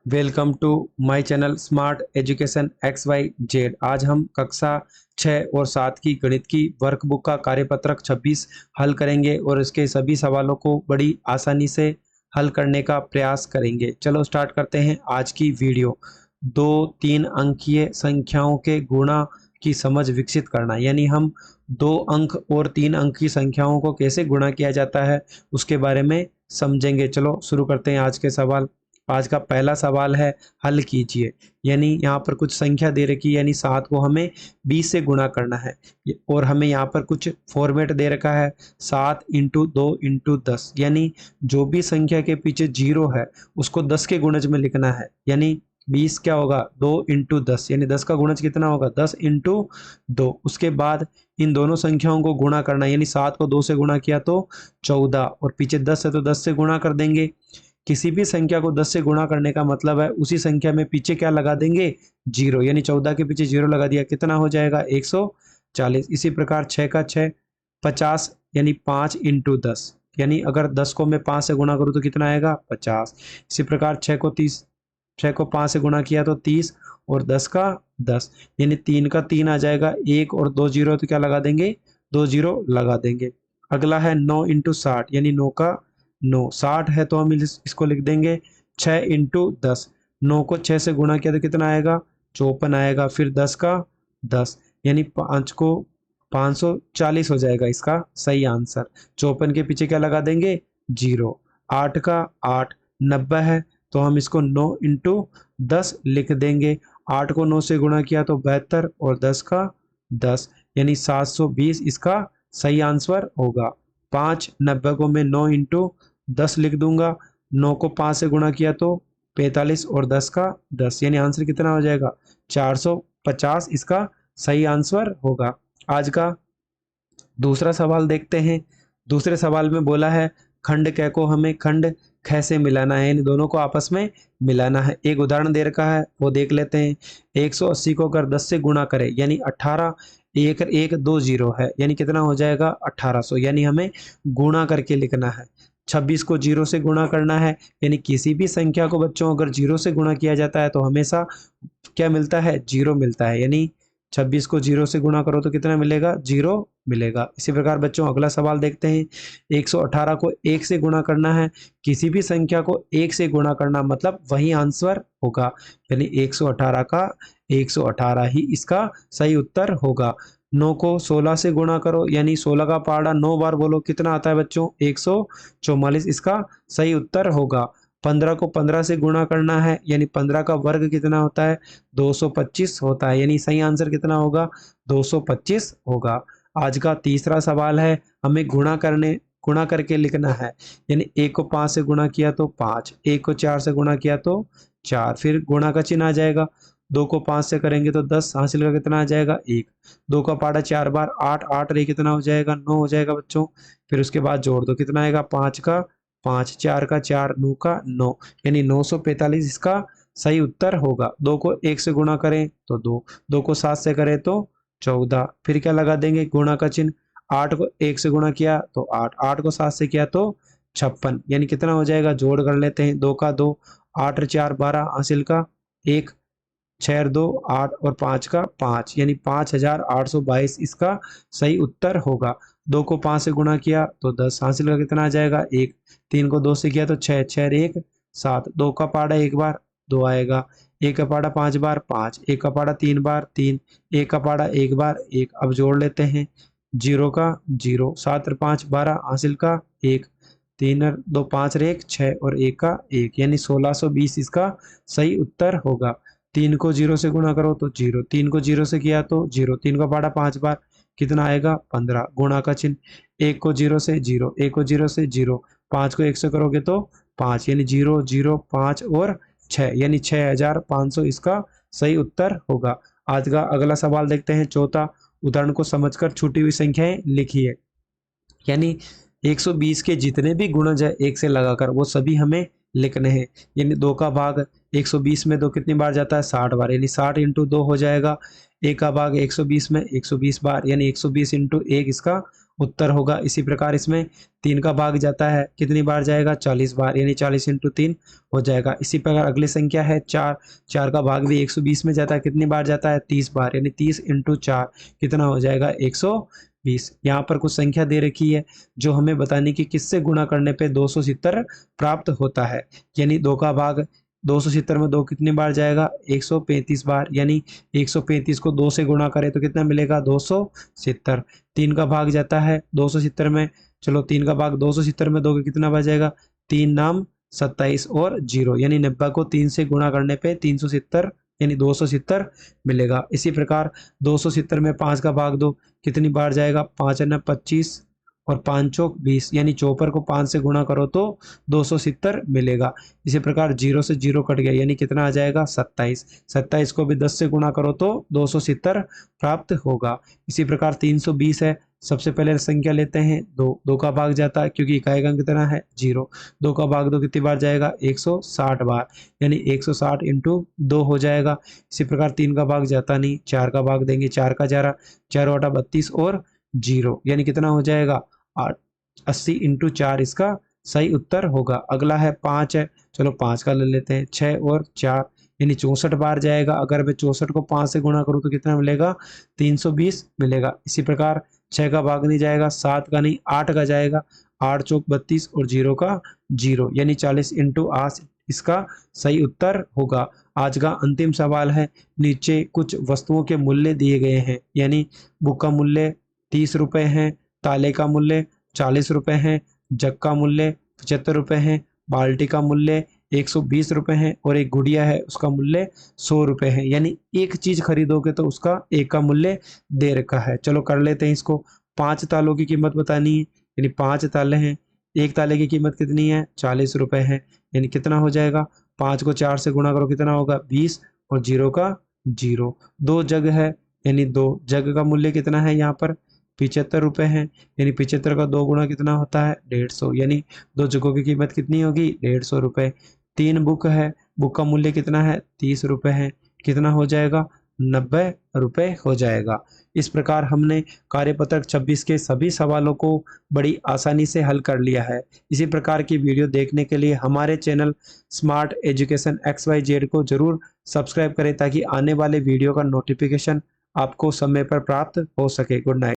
Welcome to my channel smart education X Y Z. आज हम कक्षा 6 और 7 की गणित की वर्कबुक का कार्यपत्रक 26 हल करेंगे और इसके सभी सवालों को बड़ी आसानी से हल करने का प्रयास करेंगे। चलो स्टार्ट करते हैं आज की वीडियो। 2-3 अंकीय संख्याओं के गुणा की समझ विकसित करना, यानी हम 2 अंक और 3 अंक की संख्याओं को कैसे गुणा किया जाता है उसके बारे में समझेंगे। चलो शुरू करते हैं आज के सवाल। आज का पहला सवाल है, हल कीजिए। यानी यहाँ पर कुछ संख्या दे रखी है, यानी 7 को हमें 20 से गुणा करना है और हमें यहाँ पर कुछ फॉर्मेट दे रखा है 7 इंटू 2 इंटू 10। यानी जो भी संख्या के पीछे 0 है उसको 10 के गुणज में लिखना है। यानी 20 क्या होगा 2 इंटू 10, यानी 10 का गुणज कितना होगा 10 इंटू 2। उसके बाद इन दोनों संख्याओं को गुणा करना, यानी 7 को 2 से गुणा किया तो 14 और पीछे 10 है तो 10 से गुणा कर देंगे। किसी भी संख्या को 10 से गुणा करने का मतलब है उसी संख्या में पीछे क्या लगा देंगे 0, यानी 14 के पीछे 0 लगा दिया, कितना हो जाएगा 140। इसी प्रकार 6 का 6 50, यानी 5 इंटू 10, यानी अगर 10 को मैं 5 से गुणा करूँ तो कितना आएगा 50। इसी प्रकार 6 को 5 से गुणा किया तो 30 और 10 का 10, यानी 3 का 3 आ जाएगा, 1 और 2 जीरो तो क्या लगा देंगे 2 जीरो लगा देंगे। अगला है 9 इंटू 60, यानी 9 का 9, 60 है तो हम इसको लिख देंगे 6 इंटू 10। 9 को 6 से गुणा किया तो कितना आएगा 54 आएगा, फिर 10 का 10, यानी 5 को 540 हो जाएगा इसका सही आंसर। 54 के पीछे क्या लगा देंगे 0। 8 का 8 90 है तो हम इसको 9 इंटू 10 लिख देंगे। 8 को 9 से गुणा किया तो 72 और 10 का 10, यानी 720 इसका सही आंसर होगा। 5 90 को मैं 9 इंटू 10 लिख दूंगा। 9 को 5 से गुणा किया तो 45 और 10 का 10, यानी आंसर कितना हो जाएगा 450 इसका सही आंसर होगा। आज का दूसरा सवाल देखते हैं। दूसरे सवाल में बोला है खंड क को हमें खंड ख से मिलाना है, इन दोनों को आपस में मिलाना है। एक उदाहरण दे रखा है वो देख लेते हैं। 180 को अगर 10 से गुणा करें यानी 18, एक एक 2 जीरो है, यानी कितना हो जाएगा 1800, यानी हमें गुणा करके लिखना है। 26 को 0 से गुणा करना है, यानी किसी भी संख्या को बच्चों अगर 0 से गुणा किया जाता है तो हमेशा क्या मिलता है 0 मिलता है, यानी 26 को 0 से गुणा करो तो कितना मिलेगा 0 मिलेगा। इसी प्रकार बच्चों अगला सवाल देखते हैं। 118 को 1 से गुणा करना है, किसी भी संख्या को 1 से गुणा करना मतलब वही आंसर होगा, यानी 118 का 118 ही इसका सही उत्तर होगा। 9 को 16 से गुणा करो, यानी 16 का पहाड़ा 9 बार बोलो, कितना आता है बच्चों 144 इसका सही उत्तर होगा। 15 को 15 से गुणा करना है, यानी 15 का वर्ग कितना होता है 225 होता है, यानी सही आंसर कितना होगा 225 होगा। आज का तीसरा सवाल है, हमें गुणा करके लिखना है, यानी 1 को 5 से गुणा किया तो 5, 1 को 4 से गुणा किया तो 4, फिर गुणा का चिन्ह आ जाएगा। 2 को 5 से करेंगे तो 10, हासिल का कितना आ जाएगा 1। 2 का पाड़ा 4 बार 8, 8 रे कितना हो जाएगा 9 हो जाएगा बच्चों। फिर उसके बाद जोड़ दो, कितना आएगा 5 का 5, 4 का 4, 9 का 9, यानी 945 इसका सही उत्तर होगा। 2 को 1 से गुणा करें तो 2, 2 को 7 से करें तो 14, फिर क्या लगा देंगे गुणा का चिन्ह। 8 को 1 से गुणा किया तो 8, 8 को 7 से किया तो 56, यानी कितना हो जाएगा जोड़ कर लेते हैं। 2 का 2, 8 4 12, हासिल का 1, 6 2 8 और 5 का 5, यानी 5822 इसका सही उत्तर होगा। 2 को 5 से गुणा किया तो 10, हासिल का कितना आ जाएगा 1। 3 को 2 से किया तो 6, 6 1 7। 2 का पाड़ा 1 बार 2 आएगा, 1 का पाड़ा 5 बार 5, 1 का पाड़ा 3 बार 3, 1 का पाड़ा 1 बार 1। अब जोड़ लेते हैं, 0 का 0, 7 और 5 12, हासिल का 1, 3 और 2 5 और 1 6 और 1 का 1, यानी 1620 इसका सही उत्तर होगा। 3 को 0 से गुणा करो तो 0, 3 को 0 से किया तो 0, 3 का पाड़ा 5 बार, कितना आएगा 15, गुणा का चिन्ह। 1 को 0 से 0, 1 को 0 से 0, 5 को 1 से करोगे तो 5, यानी 0 0 5 और 6, यानी 6500 इसका सही उत्तर होगा। आज का अगला सवाल देखते हैं, चौथा। उदाहरण को समझकर छूटी हुई संख्याएं लिखिए। यानी 120 के जितने भी गुणज है 1 से लगाकर वो सभी हमें लिखने हैं। यानी 2 का भाग 120 में 2 कितनी बार जाता है 60 बार, यानी 60 इंटू 2 हो जाएगा। 1 का भाग 120 में 120 बार, यानी 120 इंटू 1 इसका उत्तर होगा। इसी प्रकार इसमें 3 का भाग जाता है, कितनी बार जाएगा? 40 बार, यानी 40 × 3 हो जाएगा। इसी प्रकार अगली संख्या है 4, 4 का भाग भी 120 में जाता है, कितनी बार जाता है? 30 बार, यानी 30 × 4 कितना हो जाएगा? 120। यहाँ पर कुछ संख्या दे रखी है जो हमें बतानी कि किससे गुणा करने पे 270 प्राप्त होता है। यानी 2 का भाग 270 में 2 कितनी बार जाएगा? 135 बार, यानी 135 को 2 से गुणा करें तो कितना मिलेगा? 270। 3 का भाग जाता है 270 में, चलो 3 का भाग 270 में 2 का कितना बार जाएगा? 3 नाम 27 और 0, यानी 90 को 3 से गुणा करने पे 370 यानी 270 मिलेगा। इसी प्रकार 270 में 5 का भाग दो, कितनी बार जाएगा? 5 × 25 और 5 चौक 20, यानी 54 को 5 से गुणा करो तो 270 मिलेगा। इसी प्रकार 0 से 0 कट गया, यानी कितना आ जाएगा? 27। 27 को भी 10 से गुणा करो तो 270 प्राप्त होगा। इसी प्रकार 320 है, सबसे पहले संख्या लेते हैं 2, 2 का भाग जाता है क्योंकि इकाई का कितना है? 0, 2 का भाग 2 कितनी बार जाएगा? 160 बार, यानी 160 × 2 हो जाएगा। इसी प्रकार 3 का भाग जाता नहीं, 4 का भाग देंगे, 4 का 4 × 32 और 0, यानी कितना हो जाएगा? 80 × 4 इसका सही उत्तर होगा। अगला है 5 है, चलो 5 का ले लेते हैं, 6 और 4 यानी 64 बार जाएगा। अगर मैं 64 को 5 से गुणा करूं तो कितना मिलेगा? 320 मिलेगा। इसी प्रकार 6 का भाग नहीं जाएगा, 7 का नहीं, 8 का जाएगा, 8 चौक 32 और 0 का 0, यानी 40 × 8 इसका सही उत्तर होगा। आज का अंतिम सवाल है, नीचे कुछ वस्तुओं के मूल्य दिए गए हैं, यानी बुक का मूल्य 30 रुपए है, ताले का मूल्य 40 रुपए है, जग का मूल्य 75 रुपए है, बाल्टी का मूल्य 120 रुपए है और एक गुड़िया है उसका मूल्य 100 रुपए है। यानी एक चीज खरीदोगे तो उसका एक का मूल्य दे रखा है। चलो कर लेते हैं इसको। 5 तालों की कीमत बतानी है, यानी 5 ताले हैं, एक ताले की कीमत कितनी है? 40 रुपए है, यानी कितना हो जाएगा? 5 को 4 से गुणा करो, कितना होगा? 20 और 0 का 0। 2 जग है, यानी 2 जग का मूल्य कितना है? यहाँ पर 75 रुपए है, यानी 75 का 2 गुना कितना होता है? 150, यानी 2 जगों की कीमत कितनी होगी? 150 रुपए। 3 बुक है, बुक का मूल्य कितना है? 30 रुपए है, कितना हो जाएगा? 90 रुपए हो जाएगा। इस प्रकार हमने कार्यपत्रक 26 के सभी सवालों को बड़ी आसानी से हल कर लिया है। इसी प्रकार की वीडियो देखने के लिए हमारे चैनल स्मार्ट एजुकेशन XYZ को जरूर सब्सक्राइब करें ताकि आने वाले वीडियो का नोटिफिकेशन आपको समय पर प्राप्त हो सके। Good night.